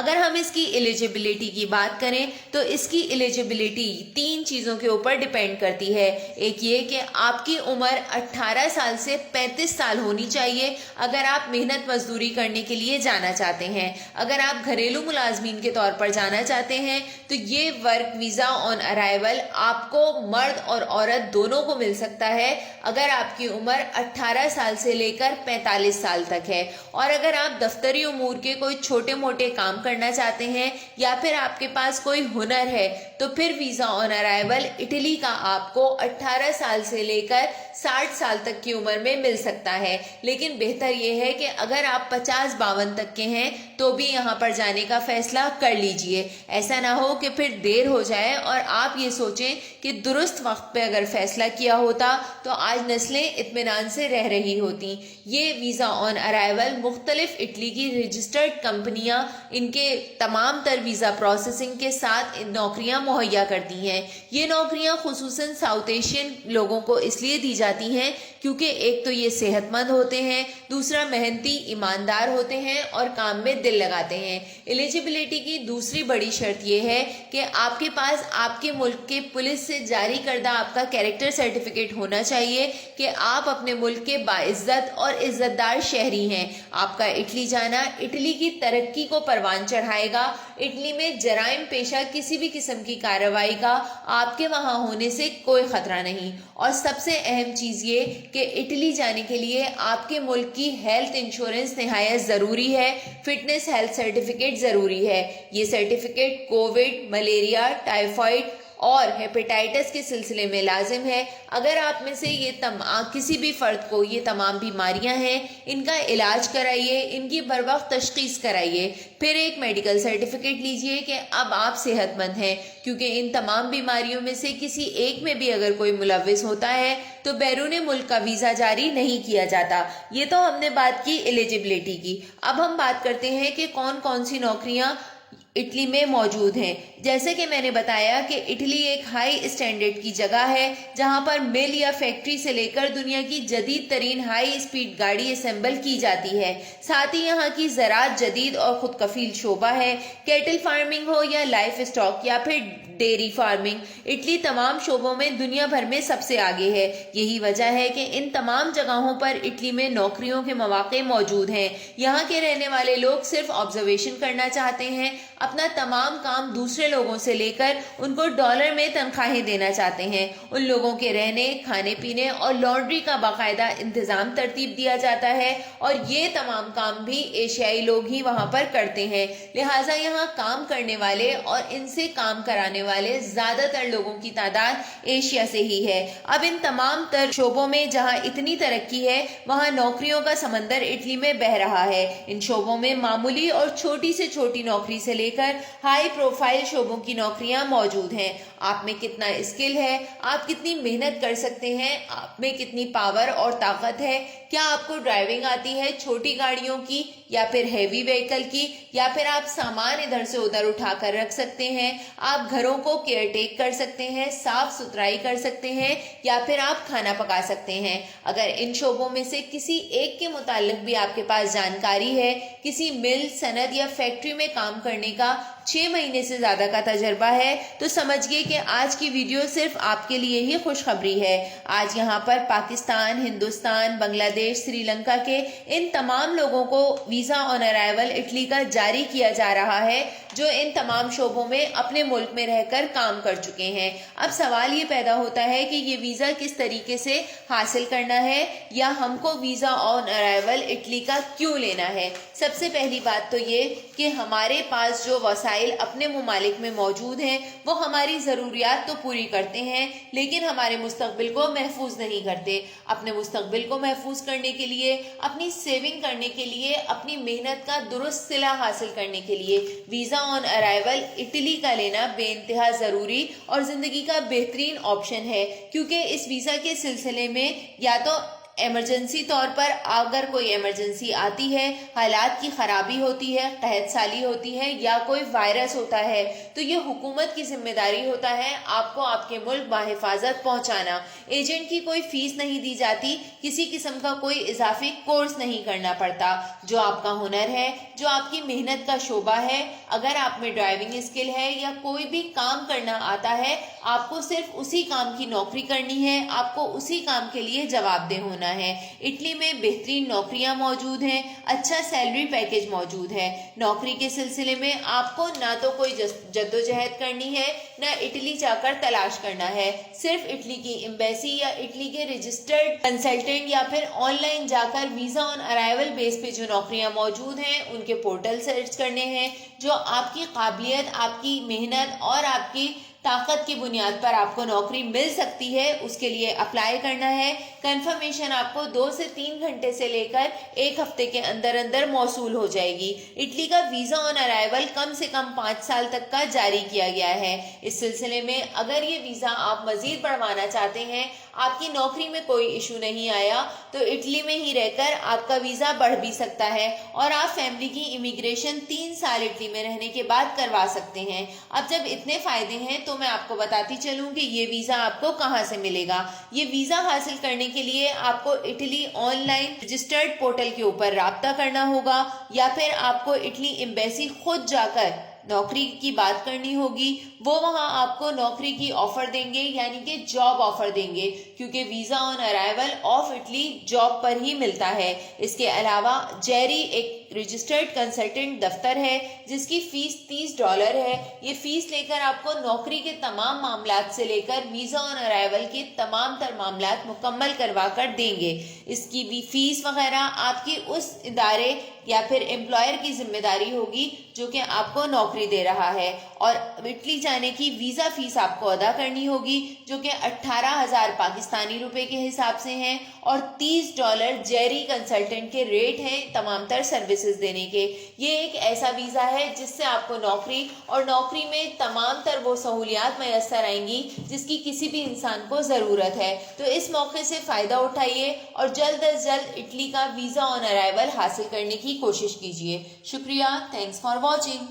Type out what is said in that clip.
اگر ہم اس کی ایلیجبلٹی کی بات کریں تو اس کی ایلیجبلٹی 3 چیزوں کے اوپر ڈیپینڈ کرتی ہے. ایک یہ کہ آپ کی عمر 18 سال سے 35 سال ہونی چاہیے اگر آپ محنت مزدوری کرنے کے لیے جانا چاہتے ہیں. اگر آپ گھریلو ملازمین کے طور پر جانا چاہتے ہیں تو یہ ورک ویزا آن ارائیول آپ کو مرد اور عورت دونوں کو مل سکتا ہے اگر آپ کی عمر 18 سال سے لے کر 45 سال تک ہے. اور اگر آپ دفتری امور کے کوئی چھوٹے موٹے کام کرنا چاہتے ہیں یا پھر آپ کے پاس کوئی ہنر ہے تو پھر ویزا آن ارائیول اٹلی کا آپ کو 18 سال سے لے کر 60 سال تک کی عمر میں مل سکتا ہے. لیکن بہتر یہ ہے کہ اگر آپ 50-52 تک کے ہیں تو بھی یہاں پر جانے کا فیصلہ کر لیجئے. ایسا نہ ہو کہ پھر دیر ہو جائے اور آپ یہ سوچیں کہ درست وقت پہ اگر فیصلہ کیا ہوتا تو آج نسلیں اطمینان سے رہ رہی ہوتی. یہ ویزا آن ارائیول مختلف اٹلی کی رجسٹرڈ کمپنیاں ان کے تمام تر ویزا پروسیسنگ کے ساتھ نوکریاں مہیا کرتی ہیں. یہ نوکریاں خصوصاً ساؤتھ ایشین لوگوں کو اس لیے دی جاتی ہیں کیونکہ ایک تو یہ صحت مند ہوتے ہیں, دوسرا محنتی ایماندار ہوتے ہیں اور کام میں دل لگاتے ہیں. ایلیجبلٹی کی دوسری بڑی شرط یہ ہے کہ آپ کے پاس آپ کے ملک کے پولیس سے جاری کردہ آپ کا کیریکٹر سرٹیفکیٹ ہونا چاہیے کہ آپ اپنے ملک کے باعزت اور عزت دار شہری ہیں. آپ کا اٹلی جانا اٹلی کی ترقی کو پروان چڑھائے گا. اٹلی میں جرائم پیشہ کسی بھی قسم کی کارروائی کا آپ کے وہاں ہونے سے کوئی خطرہ نہیں. اور سب سے اہم چیز یہ کہ اٹلی جانے کے لیے آپ کے ملک کی ہیلتھ انشورنس نہایت ضروری ہے. فٹنس ہیلتھ سرٹیفکیٹ ضروری ہے. یہ سرٹیفکیٹ کووڈ, ملیریا, ٹائیفائڈ اور ہیپیٹائٹس کے سلسلے میں لازم ہے. اگر آپ میں سے کسی بھی فرد کو یہ تمام بیماریاں ہیں, ان کا علاج کرائیے, ان کی بر وقت تشخیص کرائیے. پھر ایک میڈیکل سرٹیفکیٹ لیجئے کہ اب آپ صحت مند ہیں, کیونکہ ان تمام بیماریوں میں سے کسی ایک میں بھی اگر کوئی ملوث ہوتا ہے تو بیرون ملک کا ویزا جاری نہیں کیا جاتا. یہ تو ہم نے بات کی ایلیجبلٹی کی. اب ہم بات کرتے ہیں کہ کون کون سی نوکریاں اٹلی میں موجود ہیں. جیسے کہ میں نے بتایا کہ اٹلی ایک ہائی اسٹینڈرڈ کی جگہ ہے جہاں پر مل یا فیکٹری سے لے کر دنیا کی جدید ترین ہائی اسپیڈ گاڑی اسمبل کی جاتی ہے. ساتھ ہی یہاں کی زراعت جدید اور خود کفیل شعبہ ہے. کیٹل فارمنگ ہو یا لائف اسٹاک یا پھر ڈیری فارمنگ, اٹلی تمام شعبوں میں دنیا بھر میں سب سے آگے ہے. یہی وجہ ہے کہ ان تمام جگہوں پر اٹلی میں نوکریوں کے مواقع موجود ہیں. یہاں کے رہنے والے لوگ صرف آبزرویشن کرنا چاہتے ہیں, اپنا تمام کام دوسرے لوگوں سے لے کر ان کو ڈالر میں تنخواہیں دینا چاہتے ہیں. ان لوگوں کے رہنے, کھانے پینے اور لانڈری کا باقاعدہ انتظام ترتیب دیا جاتا ہے اور یہ تمام کام بھی ایشیائی لوگ ہی وہاں پر کرتے ہیں. لہٰذا یہاں کام کرنے والے اور ان سے کام کرانے والے زیادہ تر لوگوں کی تعداد ایشیا سے ہی ہے. اب ان تمام تر شعبوں میں جہاں اتنی ترقی ہے وہاں نوکریوں کا سمندر اٹلی میں بہہ رہا ہے. ان شعبوں میں معمولی اور چھوٹی سے چھوٹی نوکری سے لے کر ہائی پروفائل شعبوں کی نوکریاں موجود ہیں. آپ میں کتنا اسکل ہے, آپ کتنی محنت کر سکتے ہیں, آپ میں کتنی پاور اور طاقت ہے, کیا آپ کو ڈرائیونگ آتی ہے چھوٹی گاڑیوں کی یا پھر ہیوی وہیکل کی, یا پھر آپ سامان ادھر سے ادھر اٹھا کر رکھ سکتے ہیں, آپ گھروں کو کیئر ٹیک کر سکتے ہیں, صاف ستھرائی کر سکتے ہیں, یا پھر آپ کھانا پکا سکتے ہیں. اگر ان شعبوں میں سے کسی ایک کے متعلق بھی آپ کے پاس جانکاری ہے, کسی مل, صنعت یا فیکٹری میں کام کرنے کا 6 مہینے سے زیادہ کا تجربہ ہے, تو سمجھئے کہ آج کی ویڈیو صرف آپ کے لیے ہی خوشخبری ہے. آج یہاں پر پاکستان, ہندوستان, بنگلہ دیش, سری لنکا کے ان تمام لوگوں کو ویزا آن ارائیول اٹلی کا جاری کیا جا رہا ہے جو ان تمام شعبوں میں اپنے ملک میں رہ کر کام کر چکے ہیں. اب سوال یہ پیدا ہوتا ہے کہ یہ ویزا کس طریقے سے حاصل کرنا ہے یا ہم کو ویزا آن ارائیول اٹلی کا کیوں لینا ہے. سب سے پہلی بات تو یہ کہ ہمارے پاس جو وسائل اپنے ممالک میں موجود ہیں وہ ہماری ضروریات تو پوری کرتے ہیں لیکن ہمارے مستقبل کو محفوظ نہیں کرتے. اپنے مستقبل کو محفوظ کرنے کے لیے, اپنی سیونگ کرنے کے لیے, اپنی محنت کا درست صلہ حاصل کرنے کے لیے ویزا آن ارائیول اٹلی کا لینا بے انتہا ضروری اور زندگی کا بہترین آپشن ہے, کیونکہ اس ویزا کے سلسلے میں یا تو ایمرجنسی طور پر اگر کوئی ایمرجنسی آتی ہے، حالات کی خرابی ہوتی ہے، قحط سالی ہوتی ہے یا کوئی وائرس ہوتا ہے تو یہ حکومت کی ذمہ داری ہوتا ہے آپ کو آپ کے ملک بحفاظت پہنچانا۔ ایجنٹ کی کوئی فیس نہیں دی جاتی، کسی قسم کا کوئی اضافی کورس نہیں کرنا پڑتا۔ جو آپ کا ہنر ہے، جو آپ کی محنت کا شعبہ ہے، اگر آپ میں ڈرائیونگ اسکل ہے یا کوئی بھی کام کرنا آتا ہے، آپ کو صرف اسی کام کی نوکری کرنی ہے، آپ کو اسی کام کے لیے جواب دہ ہونا ہے۔ اٹلی میں بہترین نوکریاں موجود ہیں، اچھا سیلری پیکیج موجود ہے۔ نوکری کے سلسلے میں آپ کو نہ تو کوئی جدوجہد کرنی ہے، نہ اٹلی جا کر تلاش کرنا ہے۔ صرف اٹلی کی ایمبیسی یا اٹلی کے رجسٹرڈ کنسلٹنٹ یا پھر آن لائن جا کر ویزا آن ارائیول بیس پہ جو نوکریاں موجود ہیں ان کے پورٹل سرچ کرنے ہیں، جو آپ کی قابلیت، آپ کی محنت اور آپ کی طاقت کی بنیاد پر آپ کو نوکری مل سکتی ہے، اس کے لیے اپلائی کرنا ہے۔ کنفرمیشن آپ کو 2 سے 3 گھنٹے سے لے کر 1 ہفتے کے اندر اندر موصول ہو جائے گی۔ اٹلی کا ویزا آن ارائیول کم سے کم 5 سال تک کا جاری کیا گیا ہے۔ اس سلسلے میں اگر یہ ویزا آپ مزید بڑھوانا چاہتے ہیں، آپ کی نوکری میں کوئی ایشو نہیں آیا تو اٹلی میں ہی رہ کر آپ کا ویزا بڑھ بھی سکتا ہے اور آپ فیملی کی امیگریشن 3 سال اٹلی میں رہنے کے بعد کروا سکتے ہیں۔ اب جب اتنے فائدے ہیں تو میں آپ کو بتاتی چلوں کہ یہ ویزا آپ کو کہاں سے ملے گا۔ یہ ویزا حاصل کرنے کے لیے آپ کو Italy on line registered portal کے اوپر رابطہ کرنا ہوگا یا پھر آپ کو اٹلی ایمبیسی خود جا کر نوکری کی بات کرنی ہوگی۔ وہ وہاں آپ کو نوکری کی آفر دیں گے، یعنی کہ جاب آفر دیں گے، کیونکہ visa on arrival of Italy job پر ہی ملتا ہے۔ اس کے علاوہ جیری ایک رجسٹرڈ کنسلٹنٹ دفتر ہے جس کی فیس $30 ہے۔ یہ فیس لے کر آپ کو نوکری کے تمام معاملات سے لے کر ویزا آن ارائیول کے تمام تر معاملات مکمل کروا کر دیں گے۔ اس کی بھی فیس وغیرہ آپ کی اس ادارے یا پھر امپلائر کی ذمہ داری ہوگی جو کہ آپ کو نوکری دے رہا ہے، اور اٹلی جانے کی ویزا فیس آپ کو ادا کرنی ہوگی جو کہ 18,000 پاکستانی روپے کے حساب سے ہیں، اور $30 جیری کنسلٹنٹ کے ریٹ ہیں تمام تر سروسز دینے کے۔ یہ ایک ایسا ویزا ہے جس سے آپ کو نوکری اور نوکری میں تمام تر وہ سہولیات میسر آئیں گی جس کی کسی بھی انسان کو ضرورت ہے۔ تو اس موقع سے فائدہ اٹھائیے اور جلد از جلد اٹلی کا ویزا آن ارائیول حاصل کرنے کی کوشش کیجیے۔ شکریہ، تھینکس فار واچنگ۔